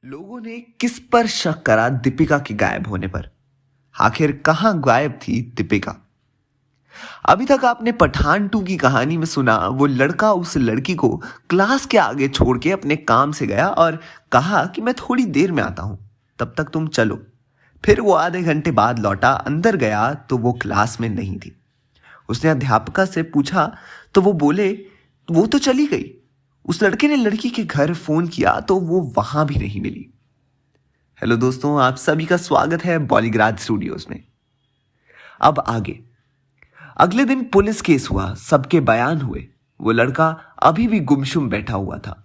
लोगों ने किस पर शक करा दीपिका के गायब होने पर? आखिर कहां गायब थी दीपिका? अभी तक आपने पठान 2 की कहानी में सुना वो लड़का उस लड़की को क्लास के आगे छोड़ के अपने काम से गया और कहा कि मैं थोड़ी देर में आता हूं, तब तक तुम चलो। फिर वो आधे घंटे बाद लौटा, अंदर गया तो वो क्लास में नहीं थी। उसने अध्यापिका से पूछा तो वो बोले वो तो चली गई। उस लड़के ने लड़की के घर फोन किया तो वो वहां भी नहीं मिली। हेलो दोस्तों, आप सभी का स्वागत है बॉलीग्राज स्टूडियोज में। अब आगे अगले दिन पुलिस केस हुआ, सबके बयान हुए। वो लड़का अभी भी गुमसुम बैठा हुआ था,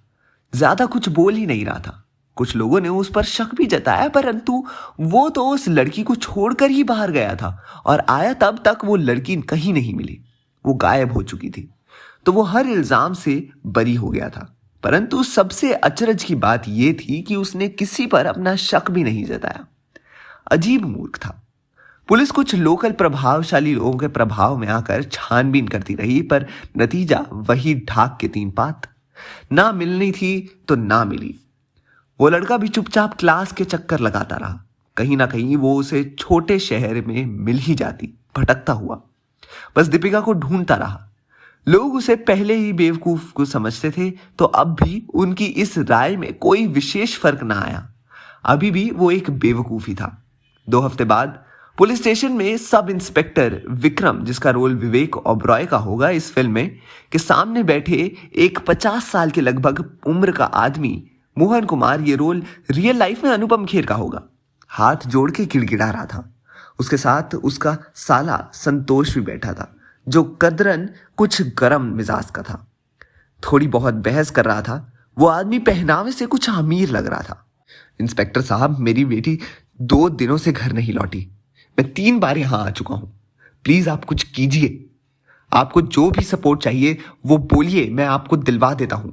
ज्यादा कुछ बोल ही नहीं रहा था। कुछ लोगों ने उस पर शक भी जताया, परंतु वो तो उस लड़की को छोड़कर ही बाहर गया था और आया तब तक वो लड़की कहीं नहीं मिली। वो गायब हो चुकी थी, तो वो हर इल्जाम से बरी हो गया था। परंतु सबसे अचरज की बात यह थी कि उसने किसी पर अपना शक भी नहीं जताया। अजीब मूर्ख था। पुलिस कुछ लोकल प्रभावशाली लोगों के प्रभाव में आकर छानबीन करती रही, पर नतीजा वही ढाक के 3 पात। ना मिलनी थी तो ना मिली। वो लड़का भी चुपचाप क्लास के चक्कर लगाता रहा। कहीं ना कहीं वो उसे छोटे शहर में मिल ही जाती, भटकता हुआ। बस दीपिका को ढूंढता रहा। लोग उसे पहले ही बेवकूफ को समझते थे, तो अब भी उनकी इस राय में कोई विशेष फर्क ना आया। अभी भी वो एक बेवकूफ ही था। 2 हफ्ते बाद पुलिस स्टेशन में सब इंस्पेक्टर विक्रम, जिसका रोल विवेक ओबरॉय का होगा इस फिल्म में, के सामने बैठे एक 50 साल के लगभग उम्र का आदमी मोहन कुमार, ये रोल रियल लाइफ में अनुपम खेर का होगा, हाथ जोड़ के गिड़गिड़ा रहा था। उसके साथ उसका साला संतोष भी बैठा था, जो कदरन कुछ गरम मिजाज का था। थोड़ी बहुत बहस कर रहा था। वो आदमी पहनावे से कुछ अमीर लग रहा था। इंस्पेक्टर साहब, मेरी बेटी 2 दिनों से घर नहीं लौटी। मैं 3 बार यहां आ चुका हूं। प्लीज आप कुछ कीजिए। आपको जो भी सपोर्ट चाहिए वो बोलिए, मैं आपको दिलवा देता हूं।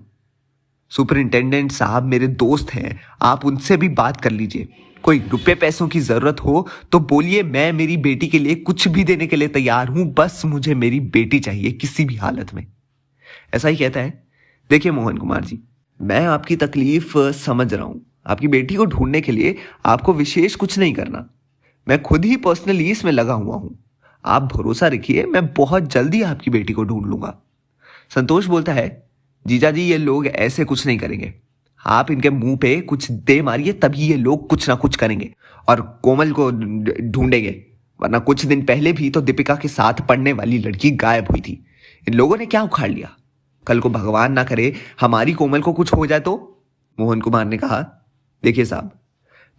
सुपरिंटेंडेंट साहब मेरे दोस्त हैं, आप उनसे भी बात कर लीजिए। कोई रुपए पैसों की जरूरत हो तो बोलिए, मैं मेरी बेटी के लिए कुछ भी देने के लिए तैयार हूं। बस मुझे मेरी बेटी चाहिए, किसी भी हालत में। ऐसा ही कहता है। देखिए मोहन कुमार जी, मैं आपकी तकलीफ समझ रहा हूं। आपकी बेटी को ढूंढने के लिए आपको विशेष कुछ नहीं करना। मैं खुद ही पर्सनली इसमें लगा हुआ हूं। आप भरोसा रखिए, मैं बहुत जल्दी आपकी बेटी को ढूंढ लूंगा। संतोष बोलता है, जीजा जी ये लोग ऐसे कुछ नहीं करेंगे। आप इनके मुंह पे कुछ दे मारिए, तभी ये लोग कुछ ना कुछ करेंगे और कोमल को ढूंढेंगे। वरना कुछ दिन पहले भी तो दीपिका के साथ पढ़ने वाली लड़की गायब हुई थी। इन लोगों ने क्या उखाड़ लिया? कल को भगवान ना करे हमारी कोमल को कुछ हो जाए तो? मोहन कुमार ने कहा, देखिए साहब,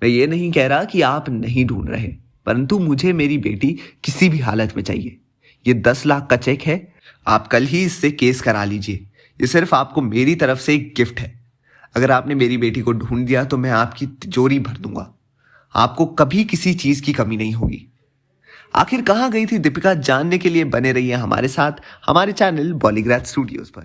मैं ये नहीं कह रहा कि आप नहीं ढूंढ रहे, परंतु मुझे मेरी बेटी किसी भी हालत में चाहिए। ये 10 लाख का चेक है, आप कल ही इससे केस करा लीजिए। ये सिर्फ आपको मेरी तरफ से एक गिफ्ट है। अगर आपने मेरी बेटी को ढूंढ दिया तो मैं आपकी तिजोरी भर दूंगा। आपको कभी किसी चीज की कमी नहीं होगी। आखिर कहां गई थी दीपिका, जानने के लिए बने रहिए हमारे साथ, हमारे चैनल बॉलीग्राज स्टूडियोज पर।